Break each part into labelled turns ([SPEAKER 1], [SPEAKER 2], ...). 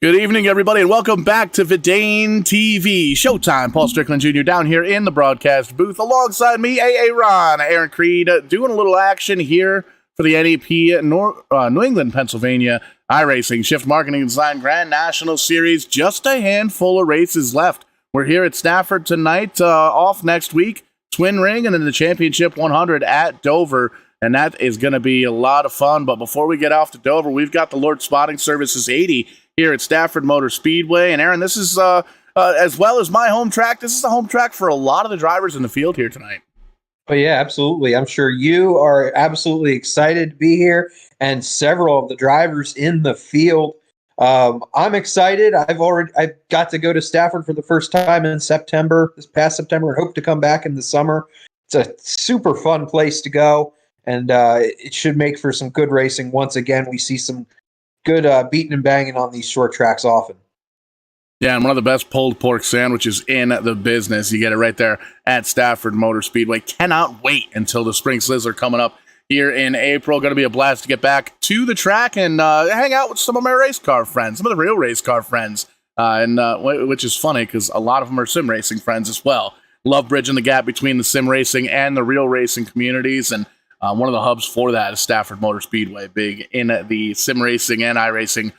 [SPEAKER 1] Good evening, everybody, and welcome back to Vidane TV. Showtime. Paul Strickland Jr. down here in the broadcast booth. Alongside me, A.A. Ron, Aaron Creed, doing a little action here for the NEP New England, Pennsylvania iRacing Shift Marketing and Design Grand National Series. Just a handful of races left. We're here at Stafford tonight, off next week. Twin Ring, and then the Championship 100 at Dover. And that is going to be a lot of fun. But before we get off to Dover, we've got the Lord Spotting Services 80 here at Stafford Motor Speedway. And Aaron, this is, as well as my home track, this is the home track for a lot of the drivers in the field here tonight.
[SPEAKER 2] Oh, yeah, absolutely. I'm sure you are absolutely excited to be here, and several of the drivers in the field. I'm excited. I got to go to Stafford for the first time in September, this past September, and hope to come back in the summer. It's a super fun place to go, and it should make for some good racing. Once again, we see some good beating and banging on these short tracks often.
[SPEAKER 1] Yeah, and one of the best pulled pork sandwiches in the business. You get it right there at Stafford Motor Speedway. Cannot wait until the Spring Sizzler coming up here in April. Going to be a blast to get back to the track and hang out with some of my race car friends, some of the real race car friends, which is funny because a lot of them are sim racing friends as well. Love bridging the gap between the sim racing and the real racing communities, and one of the hubs for that is Stafford Motor Speedway, big in the sim racing and iRacing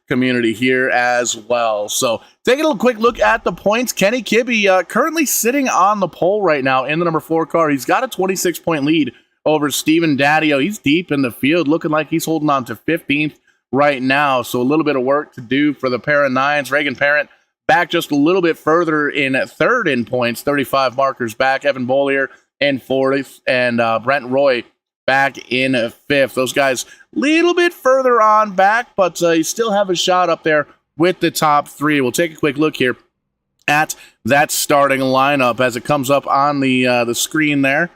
[SPEAKER 1] community here as well. So taking a quick look at the points, Kenny Kibbe currently sitting on the pole right now in the number 4 car. He's got a 26-point lead over Steven Daddio. He's deep in the field, looking like he's holding on to 15th right now. So a little bit of work to do for the pair of nines. Reagan Parent back just a little bit further in third in points, 35 markers back. Evan Bollier in 40th, and Brent Roy back in 5th. Those guys a little bit further on back, but you still have a shot up there with the top 3. We'll take a quick look here at that starting lineup as it comes up on the screen there.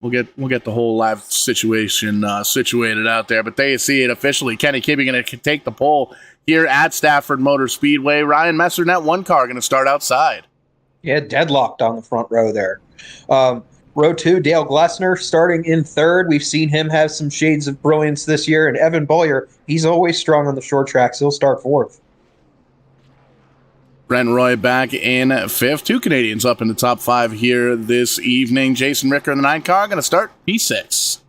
[SPEAKER 1] We'll get the whole live situation situated out there, but there you see it officially. Kenny Kibbe going to take the pole here at Stafford Motor Speedway. Ryan Messer in that 1 car going to start outside.
[SPEAKER 2] Yeah, deadlocked on the front row there. Row 2, Dale Glessner starting in 3rd. We've seen him have some shades of brilliance this year. And Evan Bollier, he's always strong on the short tracks. He'll start 4th.
[SPEAKER 1] Brent Roy back in 5th. 2 Canadians up in the top 5 here this evening. Jason Ricker in the 9 car going to start P6.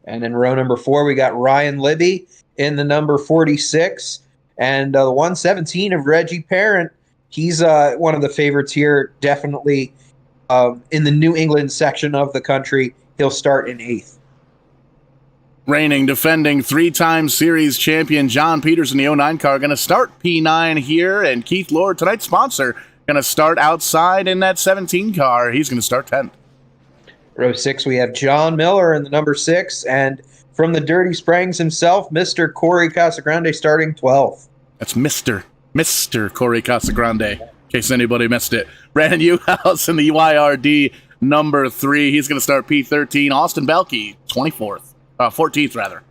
[SPEAKER 2] And in row number 4, we got Ryan Libby in the number 46. And the 117 of Reggie Parent. He's one of the favorites here, definitely. In the New England section of the country, he'll start in 8th.
[SPEAKER 1] Reigning, defending 3-time series champion John Peters in the 09 car going to start P9 here, and Keith Lord, tonight's sponsor, going to start outside in that 17 car. He's going to start 10th.
[SPEAKER 2] Row 6, we have John Miller in the number 6, and from the Dirty Springs himself, Mr. Corey Casagrande starting 12th.
[SPEAKER 1] That's Mr. Corey Casagrande, in case anybody missed it. Brandon Uhouse in the YRD number 3. He's going to start P13. Austin Belkey, 14th rather.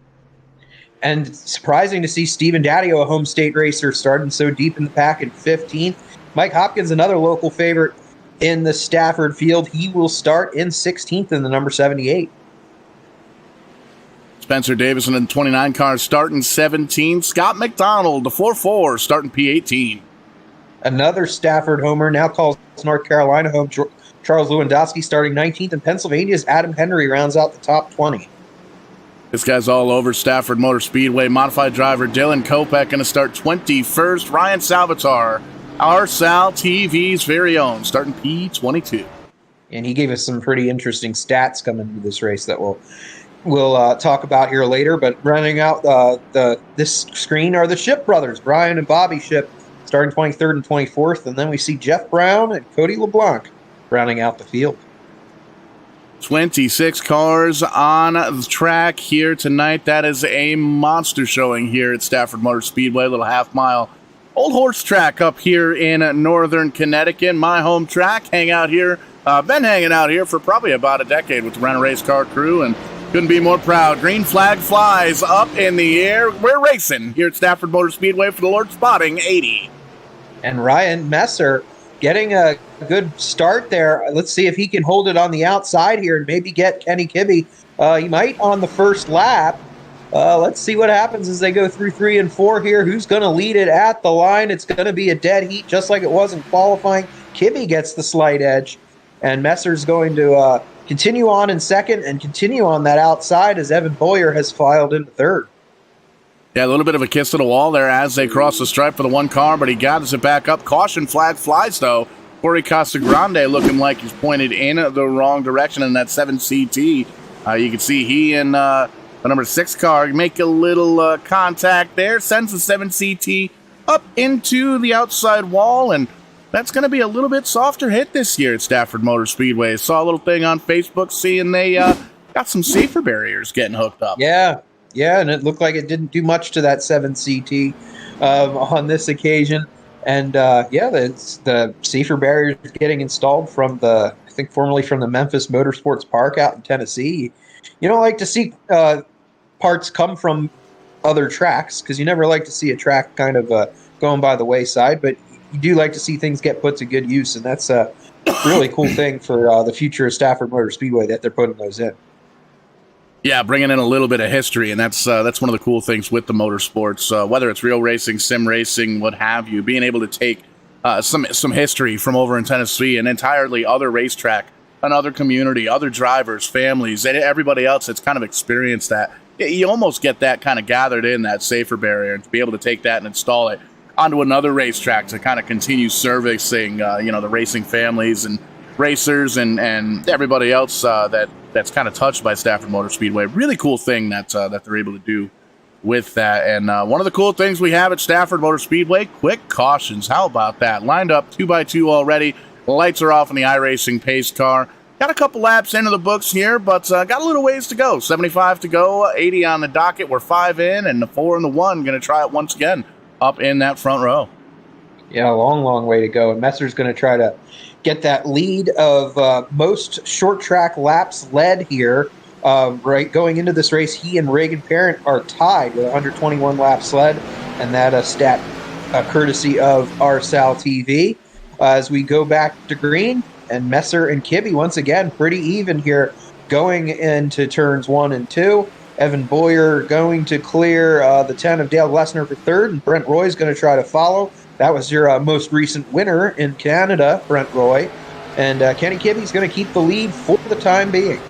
[SPEAKER 2] And surprising to see Steven Daddio, a home state racer, starting so deep in the pack in 15th. Mike Hopkins, another local favorite in the Stafford field. He will start in 16th in the number 78.
[SPEAKER 1] Spencer Davison in 29 cars starting 17th. Scott McDonald, the 4-4, starting P18.
[SPEAKER 2] Another Stafford homer, now calls North Carolina home. Charles Lewandowski starting 19th, and Pennsylvania's Adam Henry rounds out the top 20.
[SPEAKER 1] This guy's all over Stafford Motor Speedway. Modified driver Dylan Kopech going to start 21st. Ryan Salvatore, our Sal TV's very own, starting P22.
[SPEAKER 2] And he gave us some pretty interesting stats coming into this race that we'll talk about here later. But running out this screen are the Ship brothers, Brian and Bobby Ship, starting 23rd and 24th. And then we see Jeff Brown and Cody LeBlanc rounding out the field.
[SPEAKER 1] 26 cars on the track here tonight. That is a monster showing here at Stafford Motor Speedway, a little half-mile old horse track up here in northern Connecticut. My home track, been hanging out here for probably about a decade with the Renner Race Car crew, and couldn't be more proud. Green flag flies up in the air. We're racing here at Stafford Motor Speedway for the Lord Spotting 80.
[SPEAKER 2] And Ryan Messer getting a good start there. Let's see if he can hold it on the outside here and maybe get Kenny Kibbe. He might on the first lap. Let's see what happens as they go through 3 and 4 here. Who's going to lead it at the line? It's going to be a dead heat, just like it was in qualifying. Kibbe gets the slight edge, and Messer's going to continue on in second and continue on that outside as Evan Boyer has filed into third.
[SPEAKER 1] Yeah, a little bit of a kiss to the wall there as they cross the stripe for the one car, but he gathers it back up. Caution flag flies, though. Corey Casagrande looking like he's pointed in the wrong direction in that 7CT. You can see he and the number 6 car make a little contact there, sends the 7CT up into the outside wall, and that's going to be a little bit softer hit this year at Stafford Motor Speedway. Saw a little thing on Facebook seeing they got some safer barriers getting hooked up.
[SPEAKER 2] Yeah, and it looked like it didn't do much to that 7CT on this occasion. And the safer barriers getting installed from I think formerly from the Memphis Motorsports Park out in Tennessee. You don't like to see parts come from other tracks because you never like to see a track kind of going by the wayside, but you do like to see things get put to good use, and that's a really cool thing for the future of Stafford Motor Speedway that they're putting those in.
[SPEAKER 1] Yeah, bringing in a little bit of history, and that's one of the cool things with the motorsports, whether it's real racing, sim racing, what have you, being able to take some history from over in Tennessee, an entirely other racetrack, another community, other drivers, families, and everybody else that's kind of experienced that. You almost get that kind of gathered in, that safer barrier, and to be able to take that and install it onto another racetrack to kind of continue servicing, the racing families and racers and everybody else that's kind of touched by Stafford Motor Speedway. Really cool thing that they're able to do with that. And one of the cool things we have at Stafford Motor Speedway, quick cautions. How about that? Lined up 2x2 already. The lights are off in the iRacing pace car. Got a couple laps into the books here, but got a little ways to go. 75 to go, 80 on the docket. We're 5 in, and the 4 and the 1 going to try it once again up in that front row.
[SPEAKER 2] Yeah, a long way to go. And Messer's going to try to get that lead of most short track laps led here. Right going into this race, he and Reagan Parent are tied with 121 laps led, and that stat courtesy of RSAL TV. As we go back to green, and Messer and Kibbe once again pretty even here going into turns 1 and 2. Evan Boyer going to clear the 10 of Dale Glessner for third, and Brent Roy's going to try to follow. That was your most recent winner in Canada, Brent Roy. And Kenny Kibbe's going to keep the lead for the time being.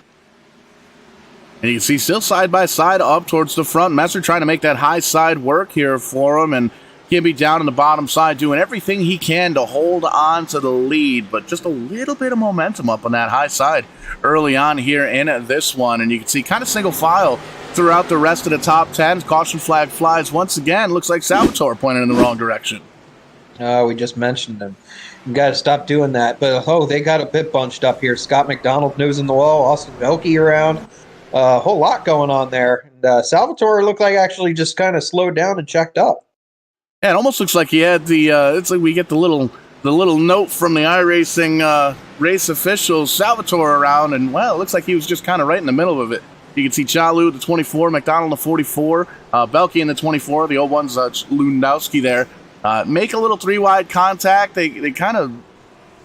[SPEAKER 1] And you can see still side by side up towards the front. Messer trying to make that high side work here for him, and Kibbe down on the bottom side doing everything he can to hold on to the lead, but just a little bit of momentum up on that high side early on here in this one. And you can see kind of single file throughout the rest of the top 10. Caution flag flies once again. Looks like Salvatore pointed in the wrong direction.
[SPEAKER 2] We just mentioned them. You got to stop doing that. But, they got a bit bunched up here. Scott McDonald nose in the wall. Austin Velke around. A whole lot going on there. And Salvatore looked like actually just kind of slowed down and checked up.
[SPEAKER 1] Yeah, it almost looks like he had the. It's like we get the little note from the iRacing race officials, Salvatore around, and it looks like he was just kind of right in the middle of it. You can see Chalu, the 24, McDonald, the 44, Belke in the 24, the old one's Lundowski there. Make a little 3-wide contact. They kind of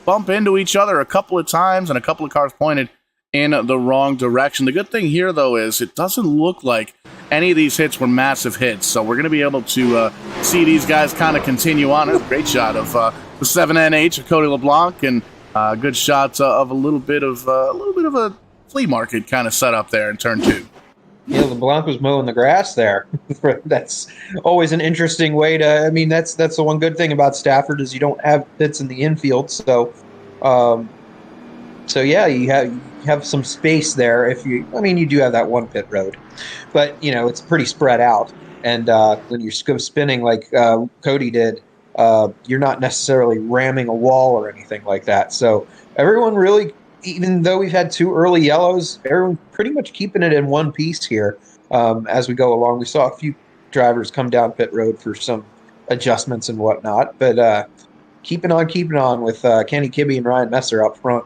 [SPEAKER 1] bump into each other a couple of times, and a couple of cars pointed in the wrong direction. The good thing here, though, is it doesn't look like any of these hits were massive hits, so we're going to be able to see these guys kind of continue on. That's a great shot of the 7NH of Cody LeBlanc, and a good shot of a little bit of a flea market kind of setup there in turn 2.
[SPEAKER 2] Yeah, LeBlanc was mowing the grass there. That's always an interesting way to. I mean, that's the one good thing about Stafford is you don't have pits in the infield, so yeah, you have some space there. You do have that one pit road, but it's pretty spread out. And when you're spinning like Cody did, you're not necessarily ramming a wall or anything like that. So everyone really, even though we've had 2 early yellows, everyone pretty much keeping it in one piece here as we go along. We saw a few drivers come down pit road for some adjustments and whatnot, but keeping on with Kenny Kibbe and Ryan Messer up front.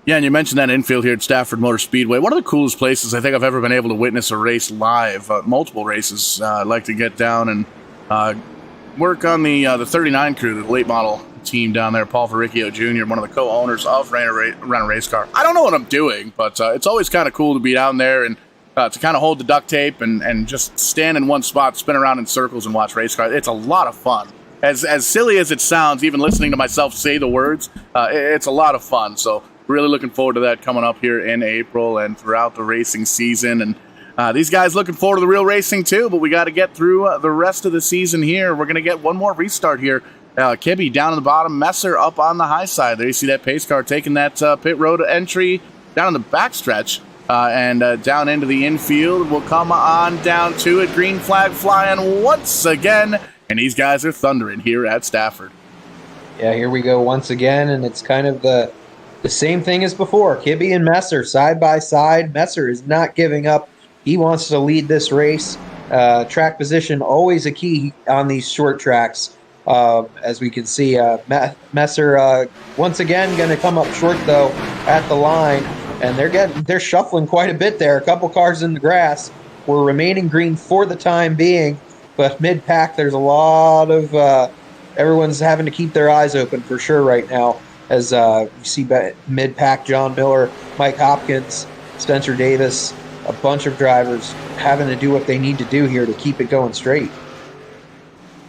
[SPEAKER 1] Yeah, and you mentioned that infield here at Stafford Motor Speedway. One of the coolest places I think I've ever been able to witness a race live. Multiple races. I'd like to get down and work on the 39 crew, the late model team down there. Paul Verricchio Jr., one of the co-owners of Run a Race Car. I don't know what I'm doing, but it's always kind of cool to be down there and to kind of hold the duct tape and just stand in one spot, spin around in circles and watch race cars. It's a lot of fun. As silly as it sounds, even listening to myself say the words, it's a lot of fun. So really looking forward to that coming up here in April and throughout the racing season. And these guys looking forward to the real racing too, but we got to get through the rest of the season here. We're going to get one more restart here. Kibbe down in the bottom, Messer up on the high side. There you see that pace car taking that pit road entry down in the backstretch. And down into the infield. We'll come on down to it. Green flag flying once again. And these guys are thundering here at Stafford.
[SPEAKER 2] Yeah, here we go once again. And it's kind of the same thing as before. Kibbe and Messer side by side. Messer is not giving up. He wants to lead this race. Track position, always a key on these short tracks. As we can see, Messer once again going to come up short, though, at the line. And they're shuffling quite a bit there. A couple cars in the grass. We're remaining green for the time being, but mid-pack there's a lot of everyone's having to keep their eyes open for sure right now. As you see mid-pack, John Miller, Mike Hopkins, Spencer Davis, a bunch of drivers having to do what they need to do here to keep it going straight.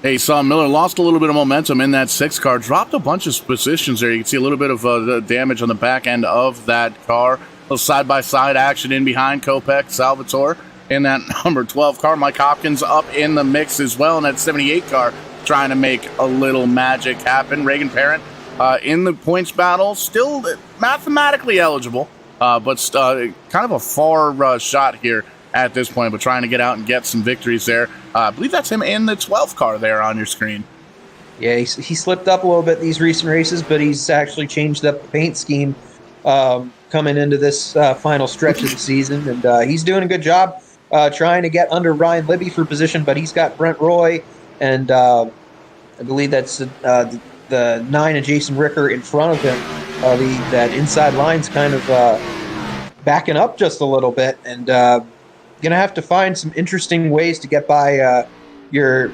[SPEAKER 1] Hey, Son Miller lost a little bit of momentum in that 6 car, dropped a bunch of positions there. You can see a little bit of the damage on the back end of that car. A little side-by-side action in behind Kopech, Salvatore in that number 12 car. Mike Hopkins up in the mix as well in that 78 car, trying to make a little magic happen. Reagan Parent in the points battle, still mathematically eligible, but kind of a far shot here at this point, but trying to get out and get some victories there. I believe that's him in the 12 car there on your screen.
[SPEAKER 2] Yeah, he slipped up a little bit these recent races, but he's actually changed up the paint scheme coming into this final stretch of the season, and he's doing a good job trying to get under Ryan Libby for position, but he's got Brent Roy, and I believe that's the 9 and Jason Ricker in front of him. That inside line's kind of backing up just a little bit, and gonna have to find some interesting ways to get by your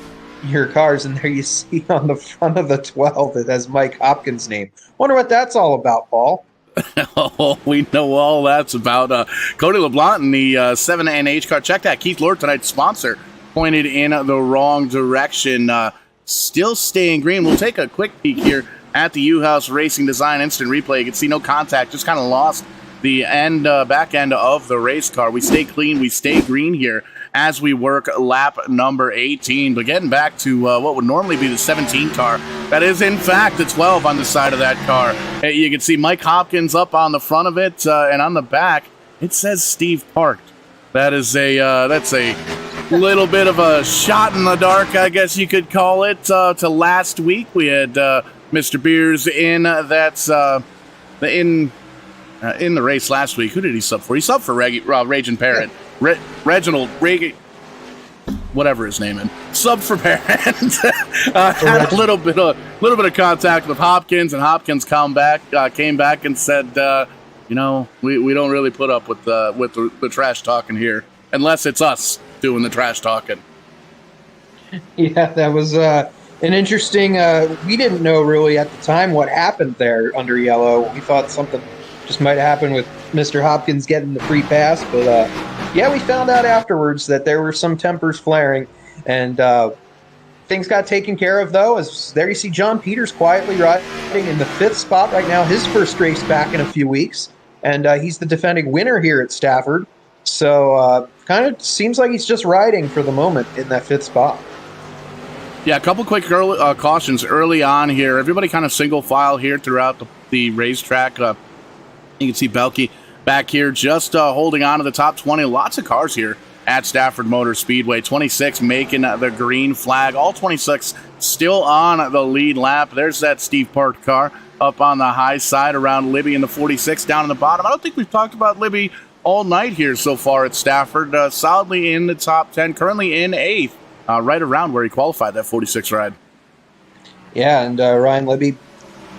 [SPEAKER 2] cars. And there you see on the front of the 12 it has Mike Hopkins' name. Wonder what that's all about, Paul.
[SPEAKER 1] Oh, we know all that's about. Cody LeBlanc in the 7 NH car. Check that. Keith Lord, tonight's sponsor, pointed in the wrong direction. Still staying green. We'll take a quick peek here at the U-House Racing Design Instant Replay. You can see no contact, just kind of lost the back end of the race car. We stay clean, we stay green here as we work lap number 18. But getting back to what would normally be the 17 car, that is in fact the 12 on the side of that car. You can see Mike Hopkins up on the front of it, and on the back it says Steve Parked. That's a little bit of a shot in the dark, I guess you could call it. To last week we had Mr. Beers in in the race last week. Who did he sub for? He subbed for Raging Parent. Reginald Reagan, whatever his name is. Sub for Parent. Had a little bit of contact with Hopkins, and Hopkins came back and said, we don't really put up with the trash talking here, unless it's us doing the trash talking.
[SPEAKER 2] Yeah, that was an interesting. We didn't know really at the time what happened there under yellow. We thought something just might happen with Mr. Hopkins getting the free pass, but yeah, we found out afterwards that there were some tempers flaring, and things got taken care of, though. As there you see John Peters quietly riding in the 5th spot right now, his first race back in a few weeks, and he's the defending winner here at Stafford. So kind of seems like he's just riding for the moment in that 5th spot.
[SPEAKER 1] Yeah, a couple quick cautions early on here. Everybody kind of single file here throughout the racetrack. You can see Belke back here just holding on to the top 20. Lots of cars here at Stafford Motor Speedway. 26 making the green flag. All 26 still on the lead lap. There's that Steve Park car up on the high side around Libby in the 46 down in the bottom. I don't think we've talked about Libby all night here so far at Stafford. Solidly in the top 10, currently in 8th, right around where he qualified that 46 ride.
[SPEAKER 2] Yeah, and Ryan Libby,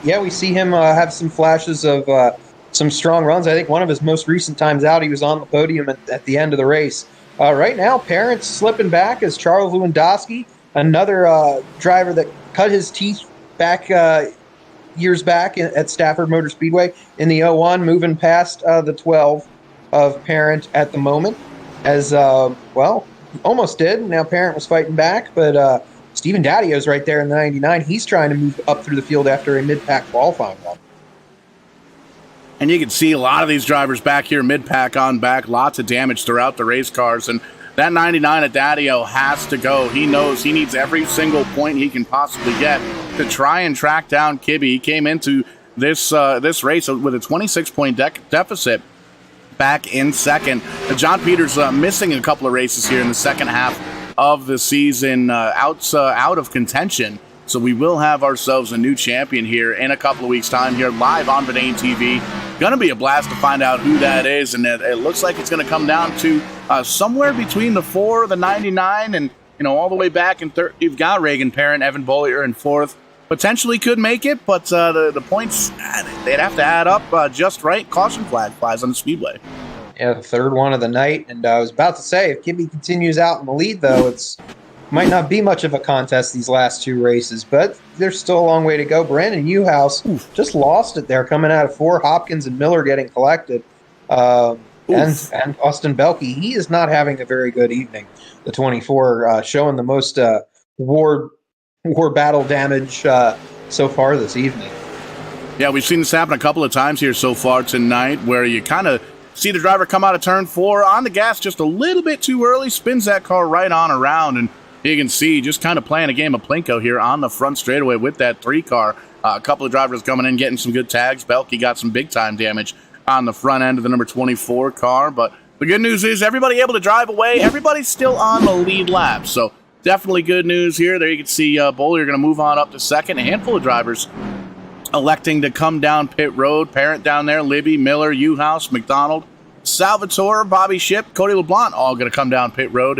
[SPEAKER 2] yeah, we see him have some flashes of some strong runs. I think one of his most recent times out, he was on the podium at the end of the race. Right now, Parent's slipping back as Charles Lewandowski, another driver that cut his teeth back years back at Stafford Motor Speedway in the 01, moving past the 12 of Parent at the moment. as well, almost did. Now Parent was fighting back, but Stephen Daddio's right there in the 99. He's trying to move up through the field after a mid-pack qualifying run.
[SPEAKER 1] And you can see a lot of these drivers back here, mid-pack on back, lots of damage throughout the race cars. And that 99 at Daddio has to go. He knows he needs every single point he can possibly get to try and track down Kibbe. He came into this race with a 26-point deficit back in second. John Peters missing a couple of races here in the second half of the season, out of contention. So we will have ourselves a new champion here in a couple of weeks' time here live on Verdane TV. Going to be a blast to find out who that is, and it looks like it's going to come down to somewhere between the 4, the 99, and all the way back in third. You've got Reagan Parent, Evan Bollier in fourth. Potentially could make it, but the points, they'd have to add up just right. Caution flag flies on the speedway.
[SPEAKER 2] Yeah, the third one of the night, and I was about to say, if Kibbe continues out in the lead, though, it's might not be much of a contest these last two races, but there's still a long way to go. Brandon Newhouse just lost it there, coming out of 4. Hopkins and Miller getting collected. And Austin Belke, he is not having a very good evening. The 24 showing the most war battle damage so far this evening.
[SPEAKER 1] Yeah, we've seen this happen a couple of times here so far tonight, where you kind of see the driver come out of turn 4 on the gas just a little bit too early, spins that car right on around, and you can see just kind of playing a game of Plinko here on the front straightaway with that 3 car. A couple of drivers coming in, getting some good tags. Belke got some big-time damage on the front end of the number 24 car. But the good news is everybody able to drive away. Everybody's still on the lead lap. So definitely good news here. There you can see Bollier going to move on up to second. A handful of drivers electing to come down pit road. Parent down there, Libby, Miller, Uhouse, McDonald, Salvatore, Bobby Ship, Cody LeBlanc, all going to come down pit road.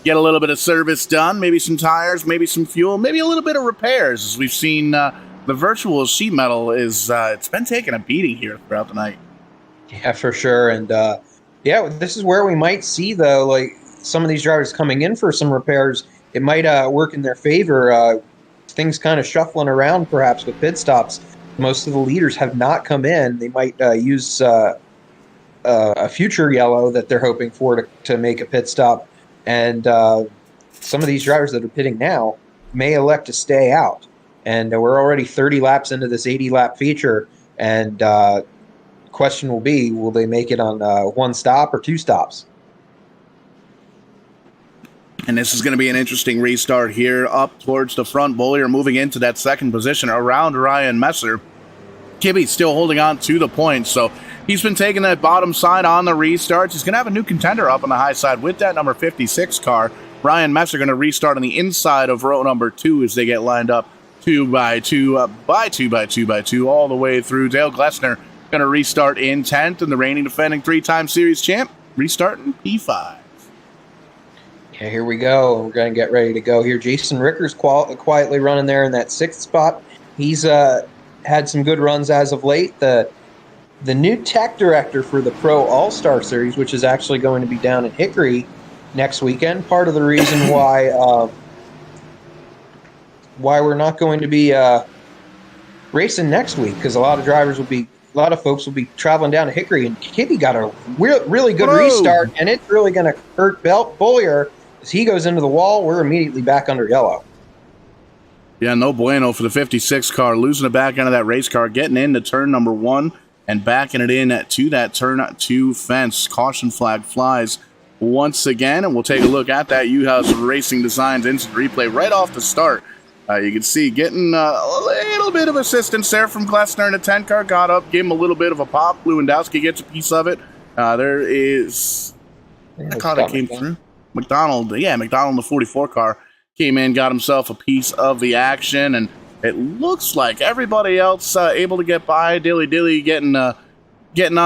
[SPEAKER 1] Get a little bit of service done, maybe some tires, maybe some fuel, maybe a little bit of repairs. As we've seen, the virtual sheet metal it's been taking a beating here throughout the night.
[SPEAKER 2] Yeah, for sure. And this is where we might see, though, like some of these drivers coming in for some repairs. It might work in their favor. Things kind of shuffling around, perhaps with pit stops. Most of the leaders have not come in. They might use a future yellow that they're hoping for to make a pit stop. And some of these drivers that are pitting now may elect to stay out. And we're already 30 laps into this 80-lap feature. And question will be, will they make it on 1 stop or 2 stops?
[SPEAKER 1] And this is going to be an interesting restart here up towards the front. Bollier moving into that second position around Ryan Messer. Kibbe still holding on to the points, so he's been taking that bottom side on the restarts. He's going to have a new contender up on the high side with that number 56 car. Ryan Messer going to restart on the inside of row number 2 as they get lined up 2 by 2, all the way through. Dale Glessner going to restart in 10th, and the reigning defending 3-time series champ restarting P5.
[SPEAKER 2] Yeah, here we go. We're going to get ready to go here. Jason Ricker's quietly running there in that 6th spot. He's had some good runs as of late. The new tech director for the Pro All-Star Series, which is actually going to be down in Hickory next weekend. Part of the reason why we're not going to be racing next week, because a lot of folks will be traveling down to Hickory, and Kibbe got a really good restart, and it's really going to hurt Bollier. As he goes into the wall, we're immediately back under yellow.
[SPEAKER 1] Yeah, no bueno for the 56 car, losing the back end of that race car, getting into turn number 1 and backing it in to that turn 2 fence. Caution flag flies once again, and we'll take a look at that U-House Racing Designs instant replay right off the start. You can see getting a little bit of assistance there from Glessner in the 10 car, got up, gave him a little bit of a pop. Lewandowski gets a piece of it. There is... I thought it came through. McDonald in the 44 car came in, got himself a piece of the action, and it looks like everybody else able to get by. Dilly getting on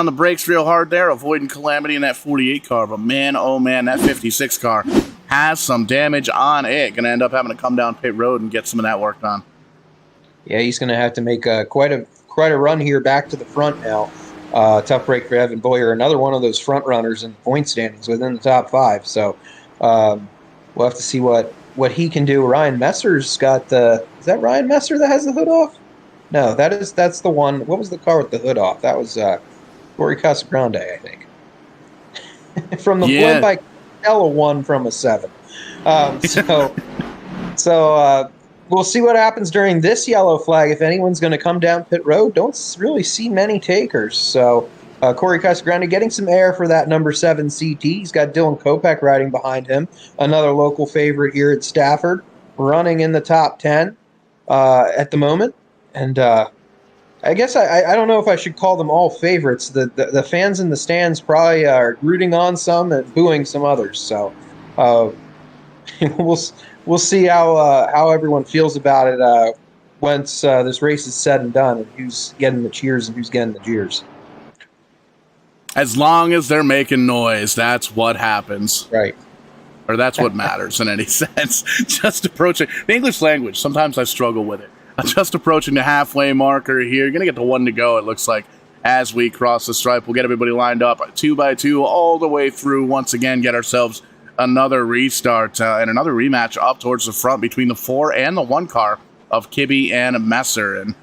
[SPEAKER 1] the brakes real hard there, avoiding calamity in that 48 car. But man, oh man, that 56 car has some damage on it. Going to end up having to come down pit road and get some of that work done.
[SPEAKER 2] Yeah, he's going to have to make quite a run here back to the front now. Tough break for Evan Bollier, another one of those front runners in point standings within the top 5. So we'll have to see what he can do. Ryan Messer's got the... Is that Ryan Messer that has the hood off? No, that's the one. What was the car with the hood off? That was Corey Casagrande, I think. From the tell a 1 from a 7. So we'll see what happens during this yellow flag. If anyone's going to come down pit road, don't really see many takers. So Corey Casagrande getting some air for that number 7 CT. He's got Dylan Kopech riding behind him, another local favorite here at Stafford, running in the top 10 at the moment. And I guess I don't know if I should call them all favorites. The fans in the stands probably are rooting on some and booing some others. So we'll see how everyone feels about it once this race is said and done, and who's getting the cheers and who's getting the jeers.
[SPEAKER 1] As long as they're making noise, that's what happens.
[SPEAKER 2] Right.
[SPEAKER 1] Or that's what matters in any sense. Just approaching the English language. Sometimes I struggle with it. Just approaching the halfway marker here. You're going to get the 1 to go, it looks like, as we cross the stripe. We'll get everybody lined up 2 by 2 all the way through. Once again, get ourselves another restart and another rematch up towards the front between the 4 and the 1 car of Kibbe and Messer. And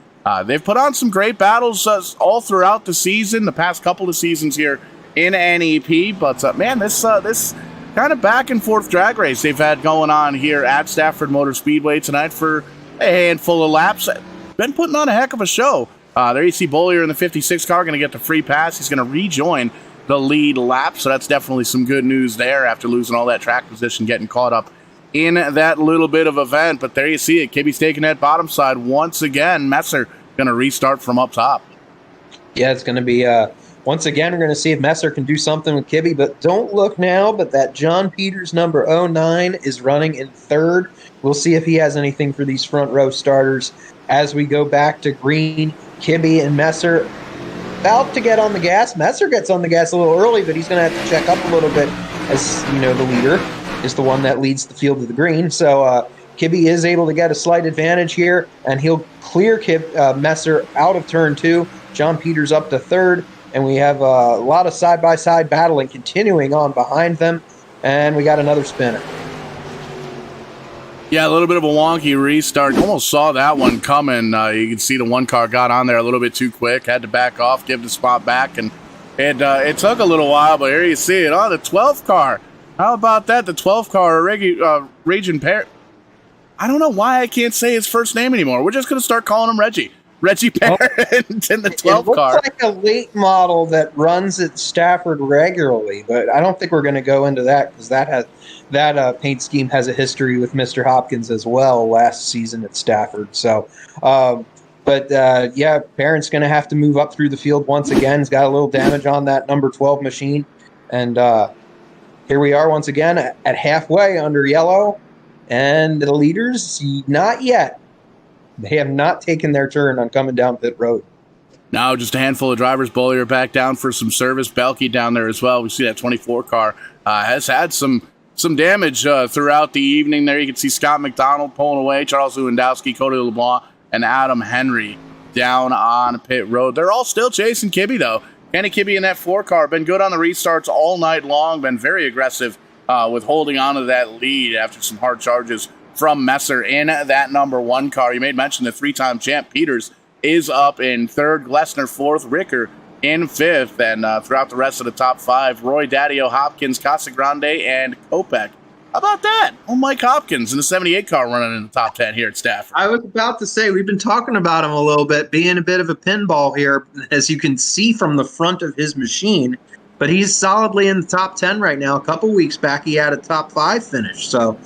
[SPEAKER 1] they've put on some great battles all throughout the season, the past couple of seasons here in NEP. But, man, this kind of back and forth drag race they've had going on here at Stafford Motor Speedway tonight for a handful of laps. Been putting on a heck of a show. There you see Bollier in the 56 car going to get the free pass. He's going to rejoin the lead lap, so that's definitely some good news there after losing all that track position, getting caught up in that little bit of event. But there you see it. Kibbe's taking that bottom side once again. Messer going to restart from up top.
[SPEAKER 2] Yeah, it's going to be once again, we're going to see if Messer can do something with Kibbe, but don't look now, but that John Peters number 09 is running in third. We'll see if he has anything for these front row starters as we go back to green. Kibbe and Messer about to get on the gas. Messer gets on the gas a little early, but he's going to have to check up a little bit, as you know, the leader is the one that leads the field to the green. So Kibbe is able to get a slight advantage here, and he'll clear Messer out of turn 2. John Peters up to third, and we have a lot of side-by-side battling continuing on behind them, and we got another spinner.
[SPEAKER 1] Yeah, a little bit of a wonky restart. Almost saw that one coming. You can see the 1 car got on there a little bit too quick. Had to back off, give the spot back, and it took a little while, but here you see it. Oh, the 12th car. How about that? The 12th car, Region Pair. I don't know why I can't say his first name anymore. We're just going to start calling him Reggie. Reggie Parent in the 12th car.
[SPEAKER 2] It looks like a late model that runs at Stafford regularly, but I don't think we're going to go into that because that paint scheme has a history with Mr. Hopkins as well last season at Stafford. So, yeah, Parent's going to have to move up through the field once again. He's got a little damage on that number 12 machine. And here we are once again at halfway under yellow. And the leaders, not yet. They have not taken their turn on coming down pit road.
[SPEAKER 1] Now just a handful of drivers. Bollier back down for some service. Belke down there as well. We see that 24 car has had some damage throughout the evening there. You can see Scott McDonald pulling away, Charles Lewandowski, Cody LeBlanc, and Adam Henry down on pit road. They're all still chasing Kibbe, though. Kenny Kibbe in that 4 car. Been good on the restarts all night long. Been very aggressive with holding on to that lead after some hard charges from Messer in that number 1 car. You made mention the 3-time champ Peters is up in 3rd, Glessner 4th, Ricker in 5th, and throughout the rest of the top 5, Roy Daddio, Hopkins, Casagrande, and Kopech. How about that? Oh, Mike Hopkins in the 78 car running in the top 10 here at Stafford.
[SPEAKER 2] I was about to say, we've been talking about him a little bit, being a bit of a pinball here, as you can see from the front of his machine, but he's solidly in the top 10 right now. A couple weeks back, he had a top 5 finish, so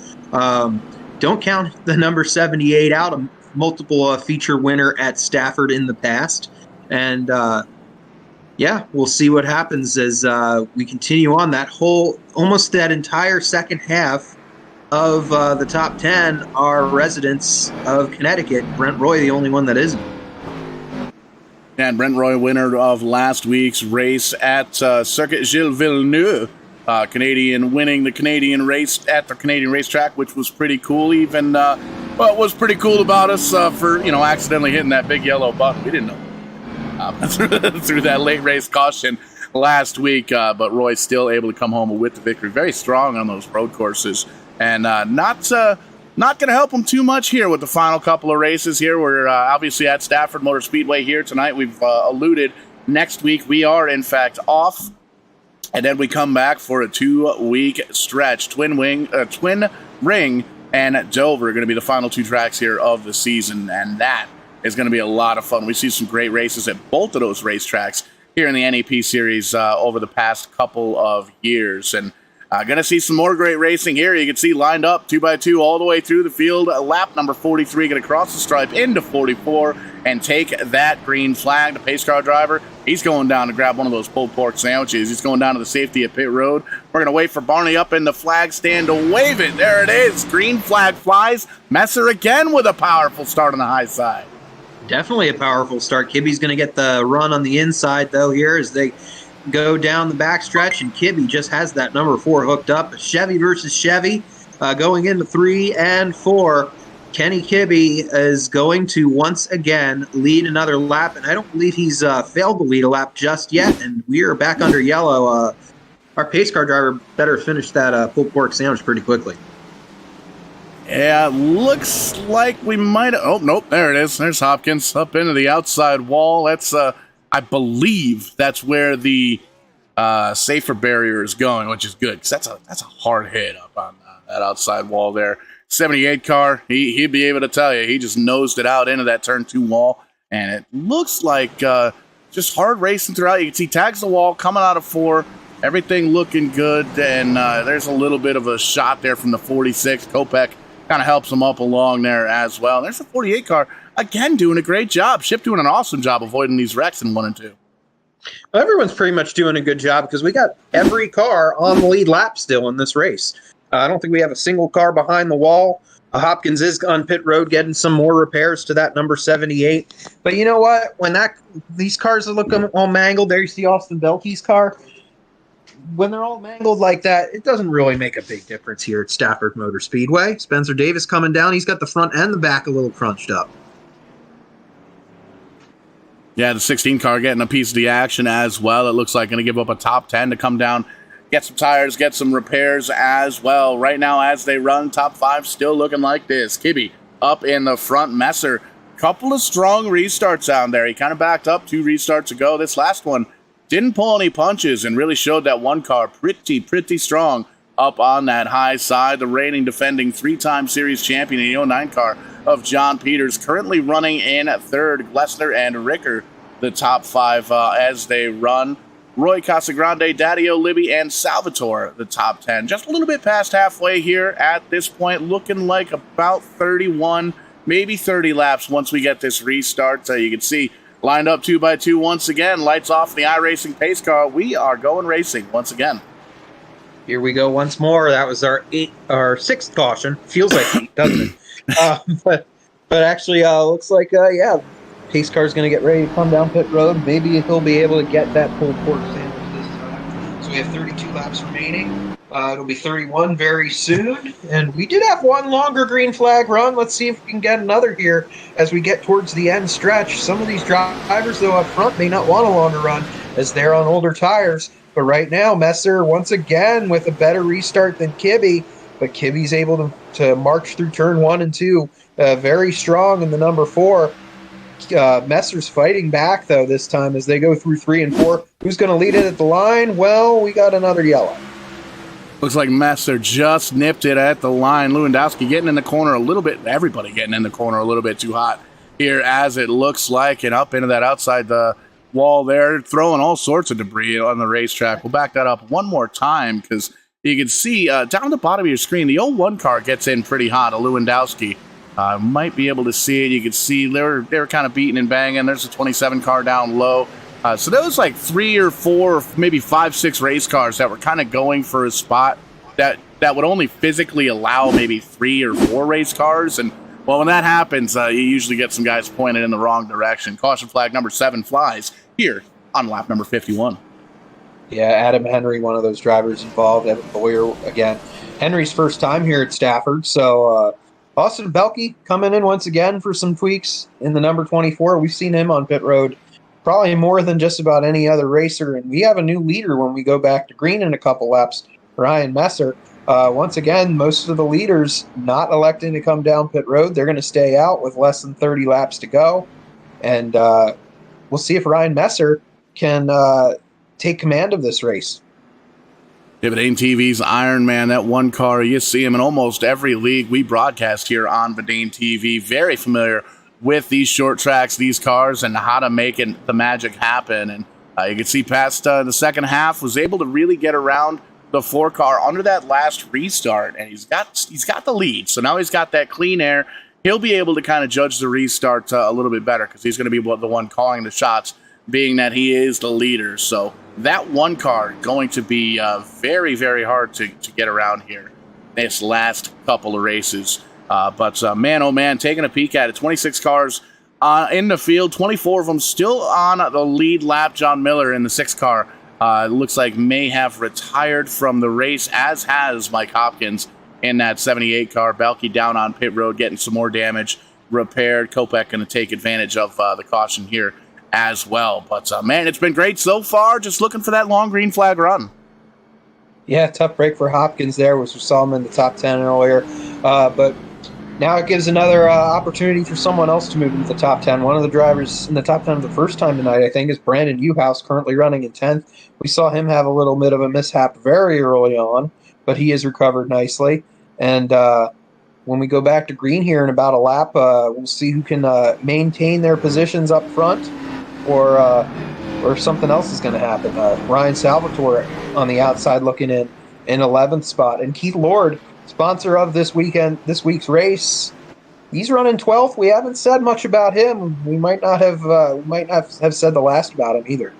[SPEAKER 2] don't count the number 78 out, a multiple feature winner at Stafford in the past. And, yeah, we'll see what happens as we continue on. Almost that entire second half of the top 10 are residents of Connecticut. Brent Roy, the only one that isn't.
[SPEAKER 1] And Brent Roy, winner of last week's race at Circuit Gilles Villeneuve. Canadian winning the Canadian race at the Canadian racetrack, which was pretty cool. Even what was pretty cool about us for accidentally hitting that big yellow button. We didn't know through that late race caution last week, but Roy's still able to come home with the victory. Very strong on those road courses, and not going to help him too much here with the final couple of races here. We're obviously at Stafford Motor Speedway here tonight. We've alluded next week we are in fact off. And then we come back for a 2-week stretch. Twin Ring and Dover are going to be the final 2 tracks here of the season, and that is going to be a lot of fun. We see some great races at both of those racetracks here in the NEP series over the past couple of years, and going to see some more great racing here. You can see lined up 2x2 all the way through the field. Lap number 43 going to cross the stripe into 44 and take that green flag. The pace car driver, he's going down to grab one of those pulled pork sandwiches. He's going down to the safety at pit road. We're going to wait for Barney up in the flag stand to wave it. There it is. Green flag flies. Messer again with a powerful start on the high side.
[SPEAKER 2] Definitely a powerful start. Kibby's going to get the run on the inside, though, here as they go down the backstretch, and Kibby just has that number 4 hooked up. Chevy versus Chevy going into 3 and 4. Kenny Kibby is going to once again lead another lap, and I don't believe he's failed to lead a lap just yet, and we are back under yellow. Our pace car driver better finish that pulled pork sandwich pretty quickly.
[SPEAKER 1] Yeah, looks like we might have... Oh, nope, there it is. There's Hopkins up into the outside wall. That's, I believe that's where the safer barrier is going, which is good, because that's a hard hit up on that outside wall there. 78 car, he'd be able to tell you. He just nosed it out into that turn 2 wall, and it looks like just hard racing throughout. You can see tags the wall coming out of 4. Everything looking good, and there's a little bit of a shot there from the 46. Kopech kind of helps him up along there as well. There's the 48 car, again, doing a great job. Ship doing an awesome job avoiding these wrecks in 1 and 2.
[SPEAKER 2] Well, everyone's pretty much doing a good job because we got every car on the lead lap still in this race. I don't think we have a single car behind the wall. Hopkins is on pit road getting some more repairs to that number 78. But you know what? When these cars are looking all mangled, there you see Austin Belkey's car. When they're all mangled like that, it doesn't really make a big difference here at Stafford Motor Speedway. Spencer Davis coming down. He's got the front and the back a little crunched up.
[SPEAKER 1] Yeah, the 16 car getting a piece of the action as well. It looks like going to give up a top 10 to come down, get some tires, get some repairs as well. Right now, as they run, top 5 still looking like this. Kibby up in the front. Messer, couple of strong restarts down there. He kind of backed up 2 restarts ago. This last one didn't pull any punches and really showed that one car pretty strong up on that high side. The reigning defending 3-time series champion in the 09 car of John Peters, currently running in 3rd. Glessner and Ricker, the top 5 as they run. Roy Casagrande, Daddio, Libby, and Salvatore, the top 10. Just a little bit past halfway here at this point, looking like about 31, maybe 30 laps once we get this restart. You can see lined up 2x2 once again. Lights off the iRacing pace car. We are going racing once again.
[SPEAKER 2] Here we go once more. That was our 6th caution. Feels like 8, doesn't it? But actually, looks like pace car's going to get ready to come down pit road. Maybe he'll be able to get that pulled pork sandwich this time. So we have 32 laps remaining. It'll be 31 very soon. And we did have one longer green flag run. Let's see if we can get another here as we get towards the end stretch. Some of these drivers, though, up front may not want a longer run as they're on older tires. But right now, Messer, once again, with a better restart than Kibby. But Kibby's able to march through turn 1 and 2 very strong in the number 4. Messer's fighting back, though, this time as they go through 3 and 4. Who's going to lead it at the line? Well, we got another yellow.
[SPEAKER 1] Looks like Messer just nipped it at the line. Lewandowski getting in the corner a little bit. Everybody getting in the corner a little bit too hot here, as it looks like, and up into that outside wall there, throwing all sorts of debris on the racetrack. We'll back that up one more time because you can see down at the bottom of your screen, the 01 car gets in pretty hot. A Lewandowski might be able to see it. You can see they were kind of beating and banging. There's a 27 car down low. So there was like 3 or 4, maybe 5, 6 race cars that were kind of going for a spot that would only physically allow maybe 3 or 4 race cars. And well, when that happens, you usually get some guys pointed in the wrong direction. Caution flag number 7 flies here on lap number 51.
[SPEAKER 2] Yeah, Adam Henry, one of those drivers involved. Evan Boyer again. Henry's first time here at Stafford. So Austin Belkey coming in once again for some tweaks in the number 24. We've seen him on pit road probably more than just about any other racer. And we have a new leader when we go back to green in a couple laps, Ryan Messer. Once again, most of the leaders not electing to come down pit road. They're going to stay out with less than 30 laps to go. And we'll see if Ryan Messer can take command of this race.
[SPEAKER 1] Vidane TV's Iron Man, that one car, you see him in almost every league we broadcast here on Vidane TV. Very familiar with these short tracks, these cars, and how to make the magic happen. And you can see past the second half, was able to really get around the 4 car under that last restart, and he's got the lead. So now he's got that clean air. He'll be able to kind of judge the restart a little bit better because he's going to be the one calling the shots, being that he is the leader. So that 1 car going to be very, very hard to get around here this last couple of races. But man, oh man, taking a peek at it, 26 cars in the field, 24 of them still on the lead lap. John Miller in the 6 car looks like may have retired from the race, as has Mike Hopkins in that 78 car. Belke down on pit road, getting some more damage repaired. Kopech going to take advantage of the caution here as well. But man, it's been great so far. Just looking for that long green flag run.
[SPEAKER 2] Yeah, tough break for Hopkins there, which we saw him in the top 10 earlier. But now it gives another opportunity for someone else to move into the top 10. One of the drivers in the top 10 for the first time tonight, I think, is Brandon Uhouse, currently running in 10th. We saw him have a little bit of a mishap very early on, but he has recovered nicely. And when we go back to green here in about a lap, we'll see who can maintain their positions up front, or something else is going to happen. Ryan Salvatore on the outside looking in 11th spot. And Keith Lord, sponsor of this week's race, he's running 12th. We haven't said much about him. We might not have said the last about him either.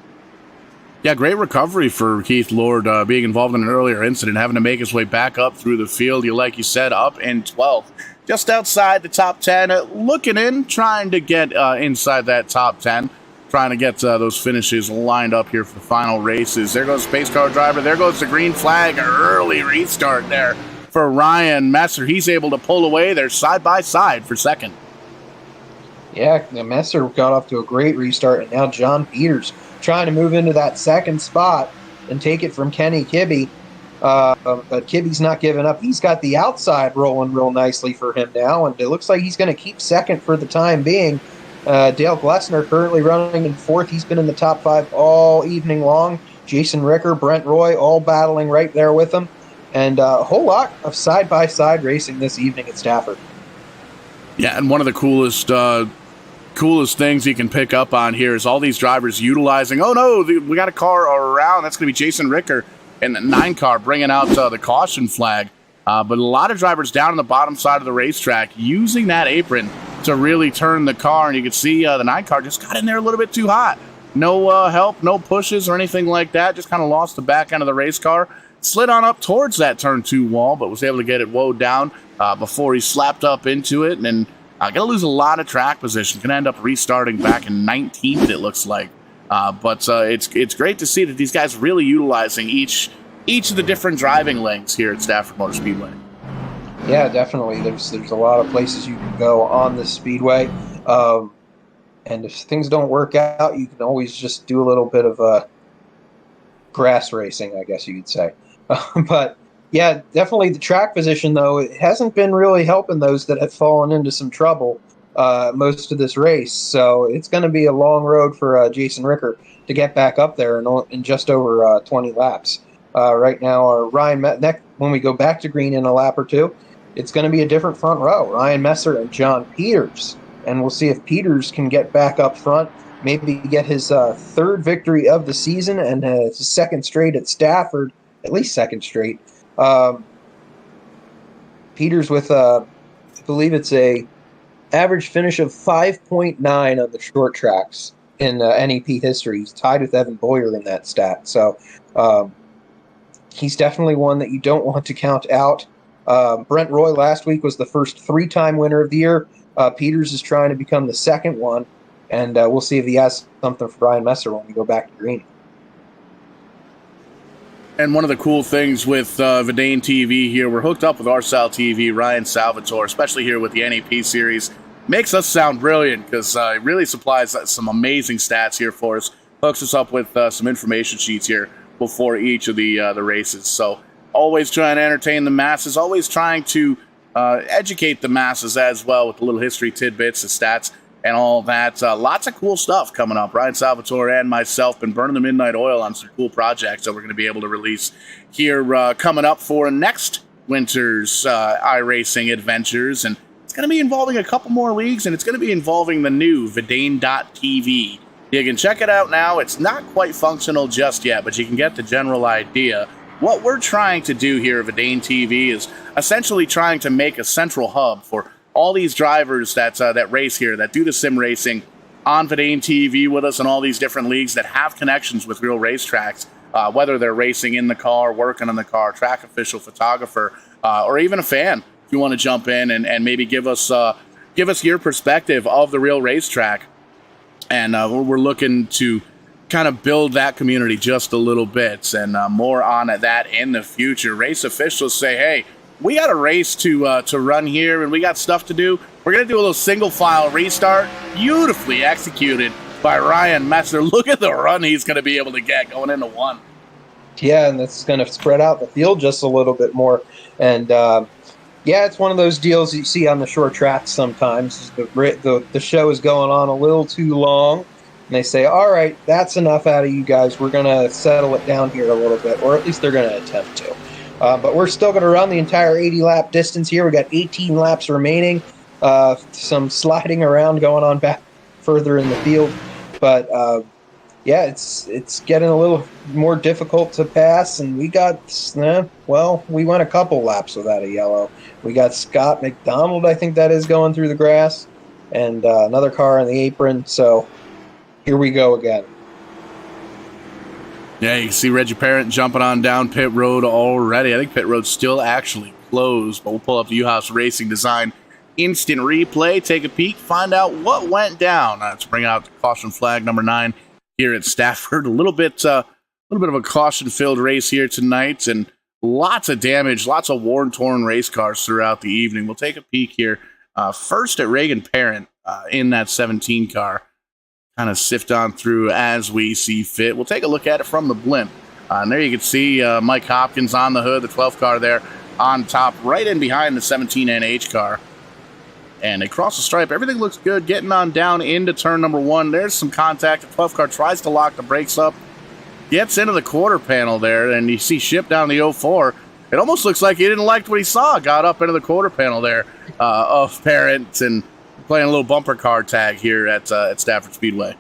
[SPEAKER 1] Yeah, great recovery for Keith Lord, being involved in an earlier incident, having to make his way back up through the field. Like you said, up in 12th, just outside the top 10, looking in, trying to get inside that top 10, trying to get those finishes lined up here for the final races. There goes the pace car driver. There goes the green flag. Early restart there for Ryan Messer. He's able to pull away. They're side by side for second.
[SPEAKER 2] Yeah, Messer got off to a great restart, and now John Peters trying to move into that second spot and take it from Kenny Kibbe. But Kibbe's not giving up. He's got the outside rolling real nicely for him now, and it looks like he's going to keep second for the time being. Dale Glessner currently running in 4th. He's been in the top 5 all evening long. Jason Ricker, Brent Roy, all battling right there with him. And a whole lot of side-by-side racing this evening at Stafford.
[SPEAKER 1] Yeah, and one of the coolest things you can pick up on here is all these drivers utilizing, oh no, we got a car around. That's going to be Jason Ricker in the 9 car bringing out the caution flag. But a lot of drivers down on the bottom side of the racetrack using that apron to really turn the car. And you can see the 9 car just got in there a little bit too hot. No help, no pushes or anything like that. Just kind of lost the back end of the race car. Slid on up towards that turn 2 wall, but was able to get it woed down before he slapped up into it. And going to lose a lot of track position. Going to end up restarting back in 19th, it looks like. But it's great to see that these guys really utilizing each of the different driving lanes here at Stafford Motor Speedway.
[SPEAKER 2] Yeah, definitely. There's a lot of places you can go on this speedway. And if things don't work out, you can always just do a little bit of grass racing, I guess you could say. But yeah, definitely the track position, though, it hasn't been really helping those that have fallen into some trouble most of this race. So it's going to be a long road for Jason Ricker to get back up there in just over 20 laps. Right now, when we go back to green in a lap or two, it's going to be a different front row. Ryan Messer and John Peters. And we'll see if Peters can get back up front, maybe get his 3rd victory of the season and his 2nd straight at Stafford, at least 2nd straight. Peters with, I believe it's a average finish of 5.9 on the short tracks in NEP history. He's tied with Evan Boyer in that stat. So he's definitely one that you don't want to count out. Brent Roy last week was the first 3-time winner of the year. Peters is trying to become the 2nd one, and we'll see if he has something for Ryan Messer when we go back to green.
[SPEAKER 1] And one of the cool things with Vidane TV here, we're hooked up with RSAL TV, Ryan Salvatore, especially here with the NEP series. Makes us sound brilliant because it really supplies some amazing stats here for us. Hooks us up with some information sheets here before each of the races. So always trying to entertain the masses, always trying to educate the masses as well with the little history tidbits and stats and all that. Lots of cool stuff coming up. Ryan Salvatore and myself been burning the midnight oil on some cool projects that we're going to be able to release here coming up for next winter's iRacing adventures. And it's going to be involving a couple more leagues, and it's going to be involving the new Vidane.tv. You can check it out now. It's not quite functional just yet, but you can get the general idea. What we're trying to do here at Vidane TV is essentially trying to make a central hub for all these drivers that race here, that do the sim racing on Vidane TV with us in all these different leagues that have connections with real racetracks, whether they're racing in the car, working on the car, track official, photographer, or even a fan. If you want to jump in and maybe give us your perspective of the real racetrack. And we're looking to kind of build that community just a little bit, and more on that in the future. Race officials say, hey, we got a race to run here, and we got stuff to do. We're going to do a little single file restart, beautifully executed by Ryan Messer. Look at the run he's going to be able to get going into one.
[SPEAKER 2] Yeah, and that's going to spread out the field just a little bit more. And yeah, it's one of those deals you see on the short tracks sometimes. The show is going on a little too long, and they say, all right, that's enough out of you guys. We're going to settle it down here a little bit, or at least they're going to attempt to. But we're still going to run the entire 80-lap distance here. We got 18 laps remaining. Some sliding around going on back further in the field. But, yeah, it's getting a little more difficult to pass, and we got, we went a couple laps without a yellow. We got Scott McDonald, I think that is, going through the grass, and another car on the apron. So here we go again.
[SPEAKER 1] Yeah, you can see Reggie Parent jumping on down pit road already. I think pit road's still actually closed, but we'll pull up the U-House Racing Design instant replay, take a peek, find out what went down. Let's bring out the caution flag number 9 here at Stafford. A little bit of a caution-filled race here tonight, and lots of damage, lots of worn-torn race cars throughout the evening. We'll take a peek here. First at Reagan Parent in that 17 car. Kind of sift on through as we see fit. We'll take a look at it from the blimp. And there you can see Mike Hopkins on the hood, the 12 car there on top, right in behind the 17 NH car. And they cross the stripe. Everything looks good. Getting on down into turn number 1. There's some contact. The 12 car tries to lock the brakes up. Gets into the quarter panel there, and you see Ship down the 04. It almost looks like he didn't like what he saw. Got up into the quarter panel there of Parent, and playing a little bumper car tag here at Stafford Speedway.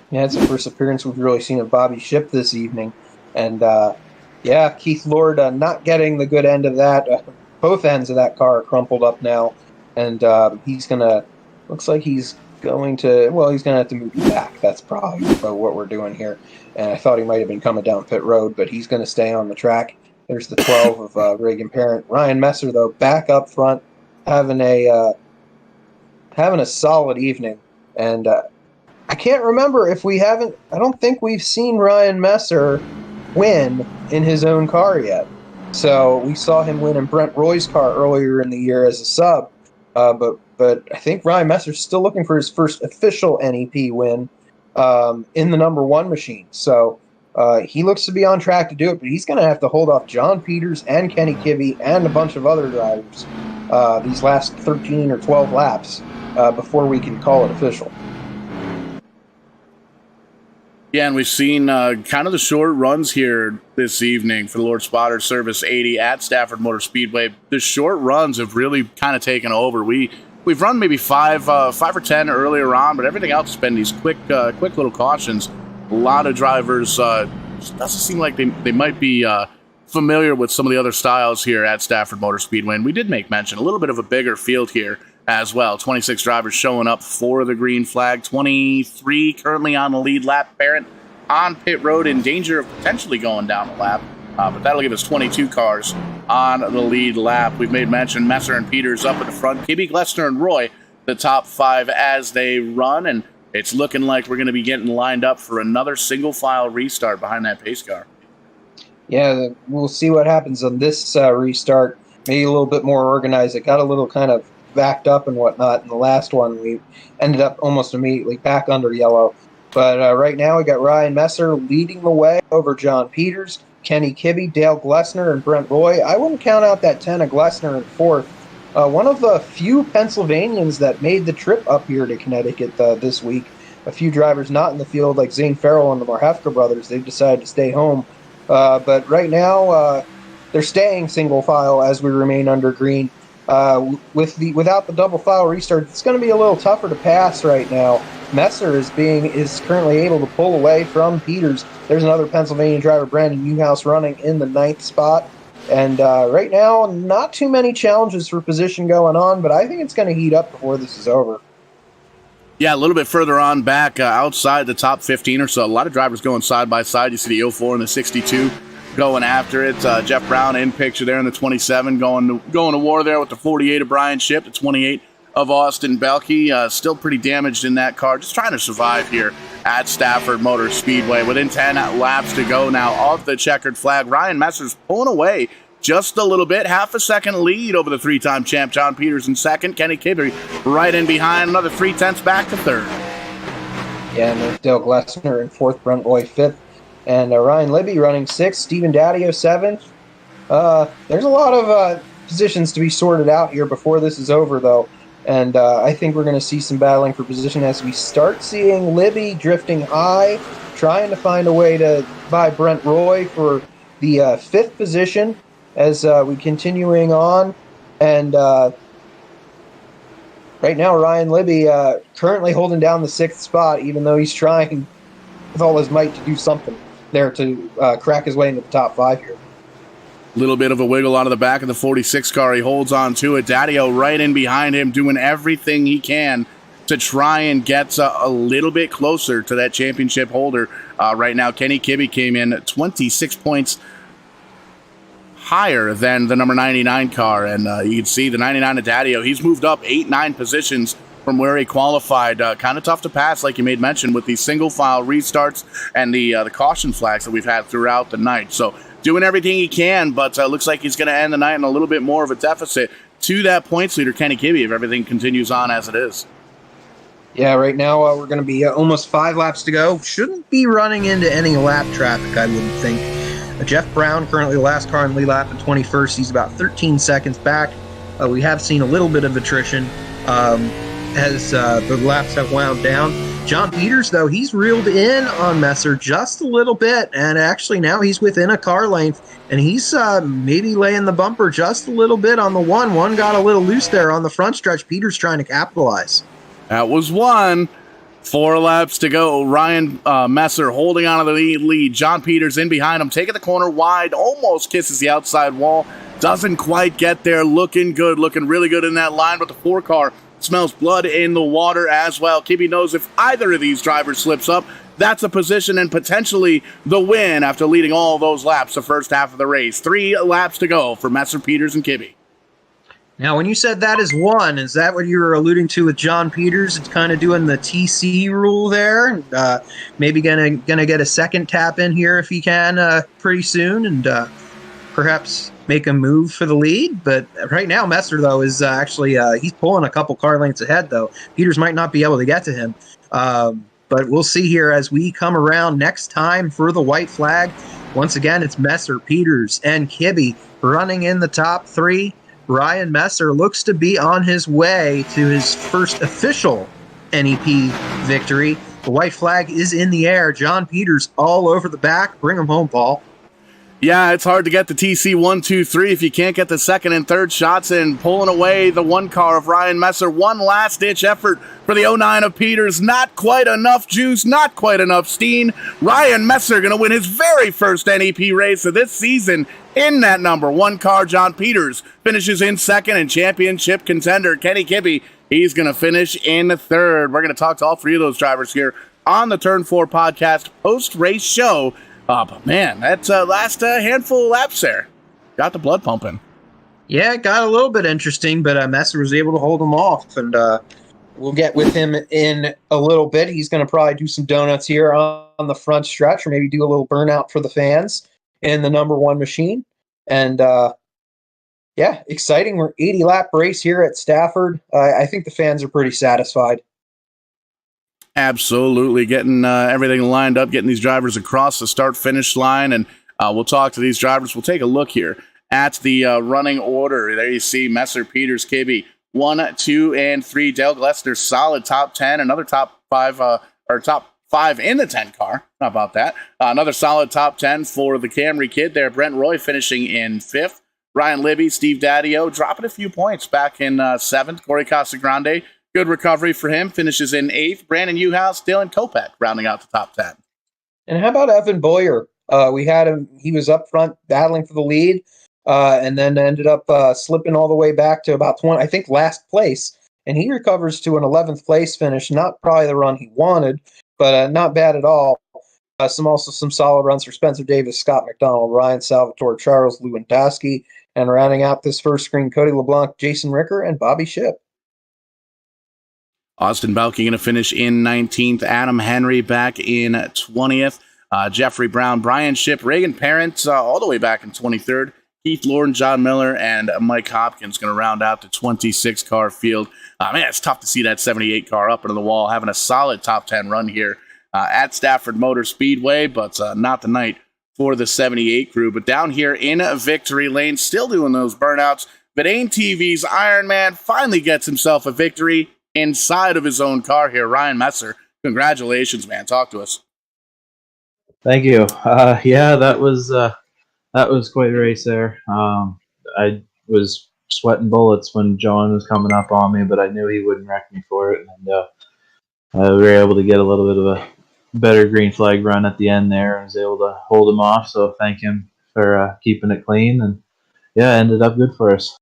[SPEAKER 2] Yeah, it's the first appearance we've really seen of Bobby Ship this evening. And, yeah, Keith Lord not getting the good end of that. Both ends of that car are crumpled up now. And he's going to have to move back. That's probably what we're doing here. And I thought he might have been coming down pit road, but he's going to stay on the track. There's the 12 of Reagan Parent. Ryan Messer, though, back up front, having a solid evening. And I can't remember if I don't think we've seen Ryan Messer win in his own car yet. So we saw him win in Brent Roy's car earlier in the year as a sub. But I think Ryan Messer's still looking for his first official NEP win in the number 1 machine. So he looks to be on track to do it, but he's going to have to hold off John Peters and Kenny Kibbe and a bunch of other drivers these last 13 or 12 laps before we can call it official.
[SPEAKER 1] Yeah, and we've seen kind of the short runs here this evening for the Lord Spotter Service 80 at Stafford Motor Speedway. The short runs have really kind of taken over. We've run maybe 5 or 10 earlier on, but everything else has been these quick little cautions. A lot of drivers doesn't seem like they might be familiar with some of the other styles here at Stafford Motor Speedway. And we did make mention a little bit of a bigger field here as well. 26 drivers showing up for the green flag. 23 currently on the lead lap. Parent on pit road in danger of potentially going down a lap. But that'll give us 22 cars on the lead lap. We've made mention Messer and Peters up at the front. Kibbe, Glessner, and Roy, the top 5 as they run. And it's looking like we're going to be getting lined up for another single file restart behind that pace car.
[SPEAKER 2] Yeah, we'll see what happens on this restart. Maybe a little bit more organized. It got a little kind of backed up and whatnot. In the last one, we ended up almost immediately back under yellow. But right now, we got Ryan Messer leading the way over John Peters, Kenny Kibbe, Dale Glessner, and Brent Roy. I wouldn't count out that 10 of Glessner in 4th.
[SPEAKER 3] one of the few Pennsylvanians that made the trip up here to Connecticut this week. A few drivers not in the field, like Zane Farrell and the Marhefka brothers, they've decided to stay home. But right now, they're staying single file as we remain under green. Without the double file restart, it's going to be a little tougher to pass right now. Messer is currently able to pull away from Peters. There's another Pennsylvania driver, Brandon Newhouse, running in the 9th spot. And right now, not too many challenges for position going on, but I think it's going to heat up before this is over.
[SPEAKER 1] Yeah, a little bit further on back, outside the top 15 or so. A lot of drivers going side by side. You see the 04 and the 62 going after it. Jeff Brown in picture there in the 27, going to war there with the 48 of Brian Shipp, the 28 of Austin Belkey. Still pretty damaged in that car. Just trying to survive here at Stafford Motor Speedway. Within 10 laps to go now off the checkered flag. Ryan Messer's pulling away just a little bit. Half a second lead over the three-time champ John Peters in second. Kenny Kibbe right in behind. Another 3/10 back to third.
[SPEAKER 3] Yeah, and Dale Glessner in fourth, Brent Roy fifth. And Ryan Libby running sixth, Stephen Daddio seventh. There's a lot of positions to be sorted out here before this is over, though. And I think we're going to see some battling for position as we start seeing Libby drifting high, trying to find a way to buy Brent Roy for the fifth position as we continuing on. And right now, Ryan Libby currently holding down the sixth spot, even though he's trying with all his might to do something there to crack his way into the top five here.
[SPEAKER 1] Little bit of a wiggle out of the back of the 46 car. He holds on to it. Daddio right in behind him, doing everything he can to try and get a little bit closer to that championship holder. Right now, Kenny Kibbe came in 26 points higher than the number 99 car. And you can see the 99 of Daddio, he's moved up 8-9 positions from where he qualified. Kind of tough to pass, like you made mention, with these single file restarts and the caution flags that we've had throughout the night. So doing everything he can, but looks like he's going to end the night in a little bit more of a deficit to that points leader, Kenny Kibbe, if everything continues on as it is.
[SPEAKER 3] Yeah, right now we're going to be almost 5 laps to go. Shouldn't be running into any lap traffic, I wouldn't think. Jeff Brown, currently the last car in lead lap in 21st. He's about 13 seconds back. We have seen a little bit of attrition as the laps have wound down. John Peters, though, he's reeled in on Messer just a little bit, and actually now he's within a car length, and he's maybe laying the bumper just a little bit on the one. One got a little loose there on the front stretch. Peters trying to capitalize.
[SPEAKER 1] That was one. 4 laps to go. Ryan Messer holding on to the lead. John Peters in behind him, taking the corner wide, almost kisses the outside wall. Doesn't quite get there. Looking good, looking really good in that line, but the 4 car smells blood in the water as well. Kibbe knows if either of these drivers slips up, that's a position and potentially the win after leading all those laps the first half of the race. 3 laps to go for Messer, Peters, and Kibbe.
[SPEAKER 3] Now, when you said that is one, is that what you were alluding to with John Peters? It's kind of doing the TC rule there. Maybe gonna get a second tap in here if he can pretty soon, and perhaps make a move for the lead. But right now, Messer, though, is actually he's pulling a couple car lengths ahead, though. Peters might not be able to get to him. But we'll see here as we come around next time for the white flag. Once again, it's Messer, Peters, and Kibbe running in the top 3. Ryan Messer looks to be on his way to his first official NEP victory. The white flag is in the air. John Peters all over the back. Bring him home, Paul.
[SPEAKER 1] Yeah, it's hard to get the TC 1, 2, 3 if you can't get the second and third shots in. Pulling away the 1 car of Ryan Messer. One last-ditch effort for the 09 of Peters. Not quite enough juice, not quite enough steam. Ryan Messer going to win his very first NEP race of this season in that number 1 car. John Peters finishes in second, and championship contender Kenny Kibbe, he's going to finish in third. We're going to talk to all 3 of those drivers here on the Turn 4 podcast post-race show. But man, that's last handful of laps there. Got the blood pumping.
[SPEAKER 3] Yeah, it got a little bit interesting, but Messer was able to hold him off, and we'll get with him in a little bit. He's going to probably do some donuts here on the front stretch, or maybe do a little burnout for the fans in the number 1 machine. And yeah, exciting. We're 80-lap race here at Stafford. I think the fans are pretty satisfied.
[SPEAKER 1] Absolutely. Getting everything lined up, getting these drivers across the start-finish line, and we'll talk to these drivers. We'll take a look here at the running order. There you see Messer, Peters, KB, 1, 2, and 3. Dale Glessner, solid top 10. Another top 5, or top 5 in the 10 car. How about that? Another solid top 10 for the Camry kid there. Brent Roy finishing in 5th. Ryan Libby, Steve Daddio dropping a few points back in 7th. Corey Casagrande, good recovery for him, finishes in 8th. Brandon Uhouse, Dylan Kopech rounding out the top 10.
[SPEAKER 2] And how about Evan Boyer? We had him, he was up front battling for the lead, and then ended up slipping all the way back to about 20, I think last place. And he recovers to an 11th place finish. Not probably the run he wanted, but not bad at all. Some solid runs for Spencer Davis, Scott McDonald, Ryan Salvatore, Charles Lewandowski, and rounding out this first screen, Cody LeBlanc, Jason Ricker, and Bobby Shipp.
[SPEAKER 1] Austin Balke going to finish in 19th. Adam Henry back in 20th. Jeffrey Brown, Brian Shipp, Reagan Parent all the way back in 23rd. Keith Lord, John Miller, and Mike Hopkins going to round out the 26-car field. Man, it's tough to see that 78 car up into the wall, having a solid top 10 run here at Stafford Motor Speedway, but not the night for the 78 crew. But down here in victory lane, still doing those burnouts. Verdane TV's Iron Man finally gets himself a victory inside of his own car here. Ryan Messer, congratulations, man. Talk to us.
[SPEAKER 4] Thank you. Yeah, that was quite a race there. I was sweating bullets when John was coming up on me, but I knew he wouldn't wreck me for it. And we were able to get a little bit of a better green flag run at the end there, and was able to hold him off. So thank him for keeping it clean, and yeah, ended up good for us.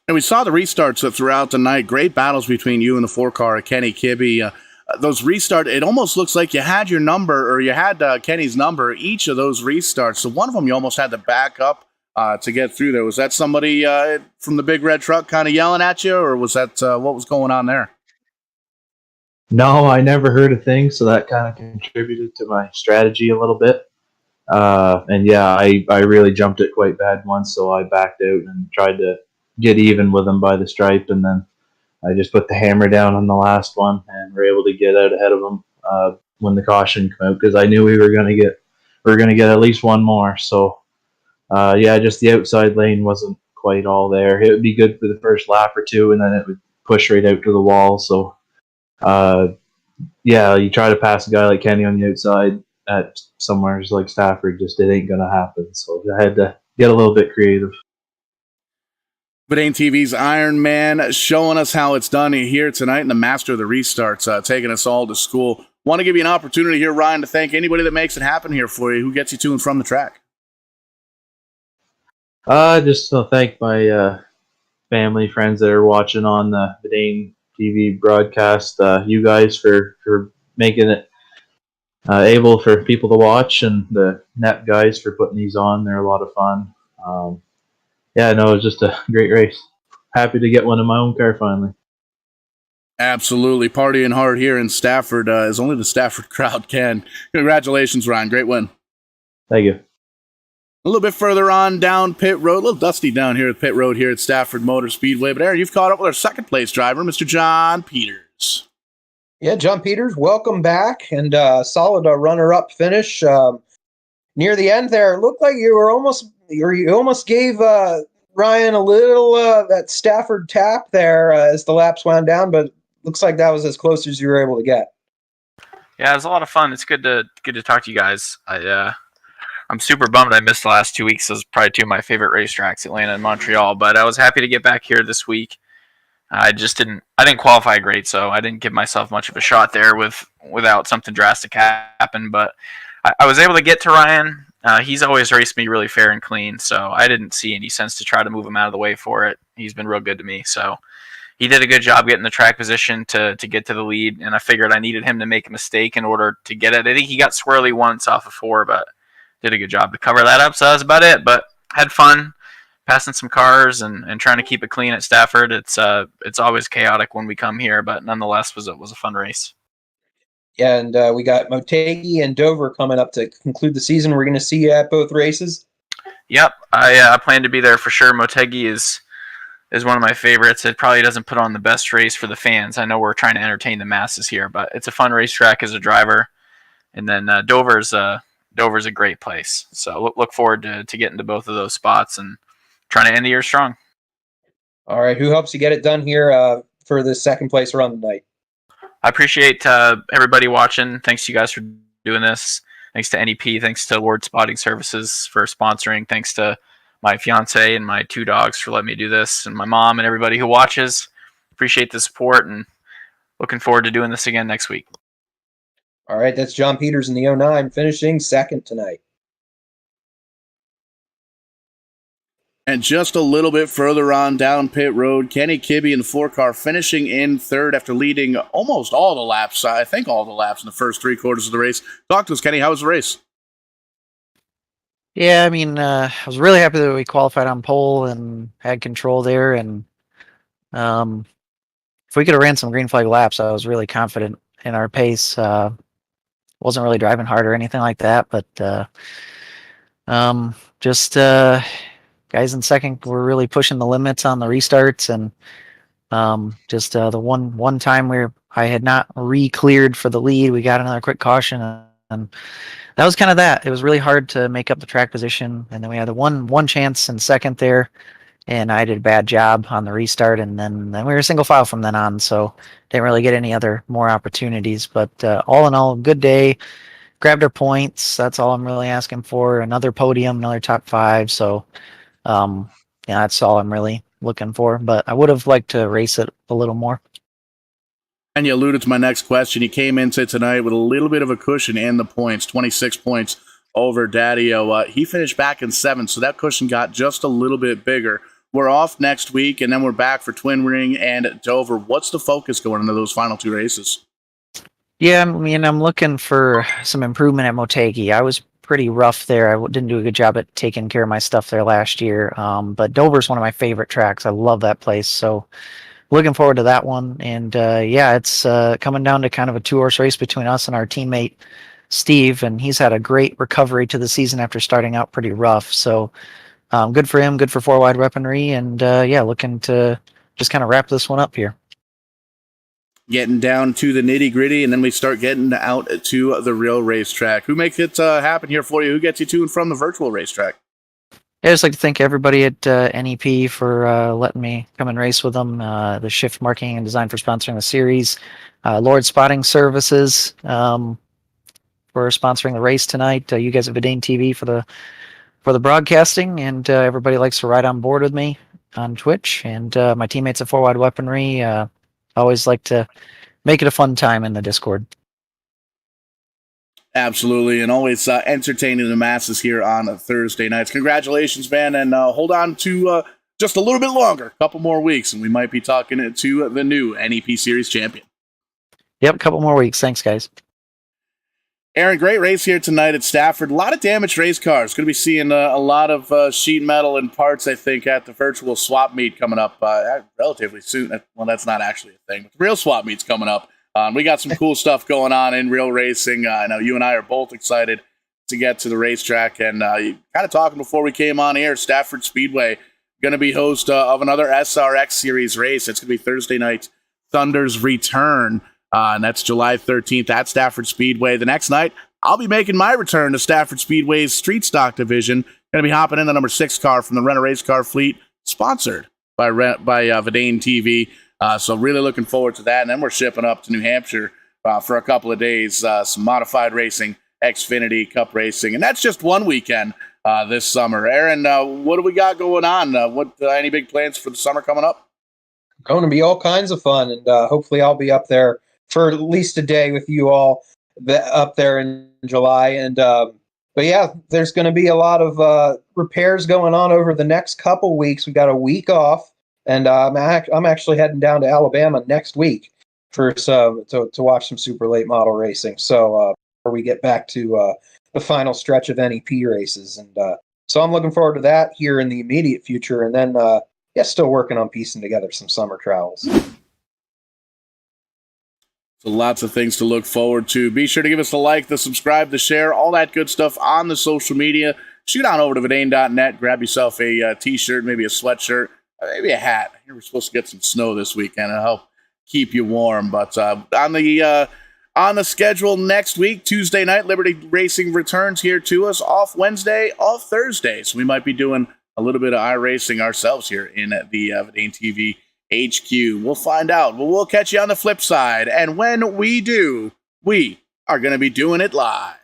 [SPEAKER 1] And we saw the restarts throughout the night. Great battles between you and the 4-car, Kenny Kibbe. Those restart, it almost looks like you had your number, or you had Kenny's number each of those restarts. So one of them you almost had to back up to get through there. Was that somebody from the big red truck kind of yelling at you, or was that what was going on there?
[SPEAKER 4] No, I never heard a thing, so that kind of contributed to my strategy a little bit. And yeah, I really jumped it quite bad once, so I backed out and tried to get even with him by the stripe, and then I just put the hammer down on the last one and were able to get out ahead of him when the caution came out, because I knew we were going to get at least one more. So yeah, just the outside lane wasn't quite all there. It would be good for the first lap or two, and then it would push right out to the wall. So yeah, you try to pass a guy like Kenny on the outside at somewhere like Stafford, just it ain't going to happen. So I had to get a little bit creative.
[SPEAKER 1] Verdane TV's Iron Man showing us how it's done here tonight, and the master of the restarts taking us all to school. Want to give you an opportunity here, Ryan, to thank anybody that makes it happen here for you. Who gets you to and from the track?
[SPEAKER 4] Just to thank my family, friends that are watching on the Verdane TV broadcast. You guys for making it able for people to watch, and the NEP guys for putting these on. They're a lot of fun. Yeah, no, it was just a great race. Happy to get one in my own car finally.
[SPEAKER 1] Absolutely. Partying hard here in Stafford as only the Stafford crowd can. Congratulations, Ryan. Great win.
[SPEAKER 4] Thank you.
[SPEAKER 1] A little bit further on down pit road, a little dusty down here at pit road here at Stafford Motor Speedway. But Aaron, you've caught up with our second place driver, Mr. John Peters.
[SPEAKER 2] Yeah, John Peters, welcome back, and solid runner-up finish. Near the end there, it looked like you almost gave Ryan a little that Stafford tap there as the laps wound down, but looks like that was as close as you were able to get.
[SPEAKER 5] Yeah, it was a lot of fun. It's good to talk to you guys. I'm super bummed I missed the last 2 weeks. Those are probably two of my favorite racetracks, Atlanta and Montreal. But I was happy to get back here this week. I didn't qualify great, so I didn't give myself much of a shot there without something drastic happen. But I was able to get to Ryan. He's always raced me really fair and clean, so I didn't see any sense to try to move him out of the way for it. He's been real good to me, so he did a good job getting the track position to get to the lead, and I figured I needed him to make a mistake in order to get it. I think he got swirly once off of 4, but did a good job to cover that up, so that's about it. But had fun passing some cars and trying to keep it clean at Stafford. It's always chaotic when we come here, but nonetheless was a fun race.
[SPEAKER 2] Yeah, and we got Motegi and Dover coming up to conclude the season. We're going to see you at both races.
[SPEAKER 5] Yep, I plan to be there for sure. Motegi is one of my favorites. It probably doesn't put on the best race for the fans. I know we're trying to entertain the masses here, but it's a fun racetrack as a driver. And then Dover's Dover's a great place. So look forward to getting to both of those spots and trying to end the year strong.
[SPEAKER 2] All right, who helps you get it done here for the second place run tonight?
[SPEAKER 5] I appreciate everybody watching. Thanks to you guys for doing this. Thanks to NEP. Thanks to Ward Spotting Services for sponsoring. Thanks to my fiance and my 2 dogs for letting me do this, and my mom and everybody who watches. Appreciate the support and looking forward to doing this again next week.
[SPEAKER 2] All right, that's John Peters in the 09 finishing second tonight.
[SPEAKER 1] And just a little bit further on down pit road, Kenny Kibbe in the 4-car finishing in third after leading almost all the laps. I think all the laps in the first 3 quarters of the race. Talk to us, Kenny. How was the race?
[SPEAKER 6] Yeah, I mean, I was really happy that we qualified on pole and had control there. And if we could have ran some green flag laps, I was really confident in our pace. Wasn't really driving hard or anything like that, but just guys in second were really pushing the limits on the restarts, and just the one time where I had not re-cleared for the lead, we got another quick caution, and that was kind of that. It was really hard to make up the track position, and then we had the one chance in second there, and I did a bad job on the restart, and then we were single file from then on, so didn't really get any more opportunities. But all in all, good day. Grabbed our points. That's all I'm really asking for. Another podium, another top 5. So yeah, that's all I'm really looking for. But I would have liked to race it a little more.
[SPEAKER 1] And you alluded to my next question. You came into tonight with a little bit of a cushion in the points, 26 points over Daddio. He finished back in 7th, so that cushion got just a little bit bigger. We're off next week, and then we're back for Twin Ring and Dover. What's the focus going into those final 2 races?
[SPEAKER 6] Yeah, I mean, I'm looking for some improvement at Motegi. I was pretty rough there. I didn't do a good job at taking care of my stuff there last year. But Dover's one of my favorite tracks. I love that place. So looking forward to that one. And yeah, it's coming down to kind of a 2-horse race between us and our teammate Steve. And he's had a great recovery to the season after starting out pretty rough. So good for him, good for 4-wide weaponry. And yeah, looking to just kind of wrap this one up here.
[SPEAKER 1] Getting down to the nitty-gritty, and then we start getting out to the real racetrack. Who makes it happen here for you? Who gets you to and from the virtual racetrack?
[SPEAKER 6] Yeah, I'd just like to thank everybody at NEP for letting me come and race with them. The Shift Marketing and Design for sponsoring the series. Lord Spotting Services for sponsoring the race tonight. You guys at Vidane TV for the broadcasting, and everybody likes to ride on board with me on Twitch. And my teammates at 4-wide weaponry. Always like to make it a fun time in the Discord.
[SPEAKER 1] Absolutely, and always entertaining the masses here on Thursday nights. Congratulations, man, and hold on to just a little bit longer, a couple more weeks, and we might be talking to the new NEP Series champion.
[SPEAKER 6] Yep, a couple more weeks. Thanks, guys.
[SPEAKER 1] Aaron, great race here tonight at Stafford. A lot of damaged race cars. Going to be seeing a lot of sheet metal and parts, I think, at the virtual swap meet coming up relatively soon. Well, that's not actually a thing, but the real swap meet's coming up. We got some cool stuff going on in real racing. I know you and I are both excited to get to the racetrack. And kind of talking before we came on air, Stafford Speedway going to be host of another SRX Series race. It's going to be Thursday night, Thunder's Return. And that's July 13th at Stafford Speedway. The next night, I'll be making my return to Stafford Speedway's Street Stock division. Going to be hopping in the number 6 car from the Renner Race Car Fleet, sponsored by Vidane TV. So really looking forward to that. And then we're shipping up to New Hampshire for a couple of days. Some modified racing, Xfinity Cup racing. And that's just one weekend this summer. Aaron, what do we got going on? Any big plans for the summer coming up?
[SPEAKER 2] Going to be all kinds of fun. And hopefully I'll be up there for at least a day with you all up there in July. And but yeah, there's going to be a lot of repairs going on over the next couple weeks. We got a week off, and I'm actually heading down to Alabama next week for to watch some super late model racing. So before we get back to the final stretch of NEP races, and so I'm looking forward to that here in the immediate future. And then yeah, still working on piecing together some summer travels.
[SPEAKER 1] So lots of things to look forward to. Be sure to give us the like, the subscribe, the share, all that good stuff on the social media. Shoot on over to Vidane.net, grab yourself a t-shirt, maybe a sweatshirt, maybe a hat. We're supposed to get some snow this weekend. It'll help keep you warm. But on the On the schedule next week, Tuesday night, Liberty Racing returns here to us. Off Wednesday, off Thursday. So we might be doing a little bit of iRacing ourselves here in the Avadane TV HQ. We'll find out. But we'll catch you on the flip side. And when we do, we are going to be doing it live.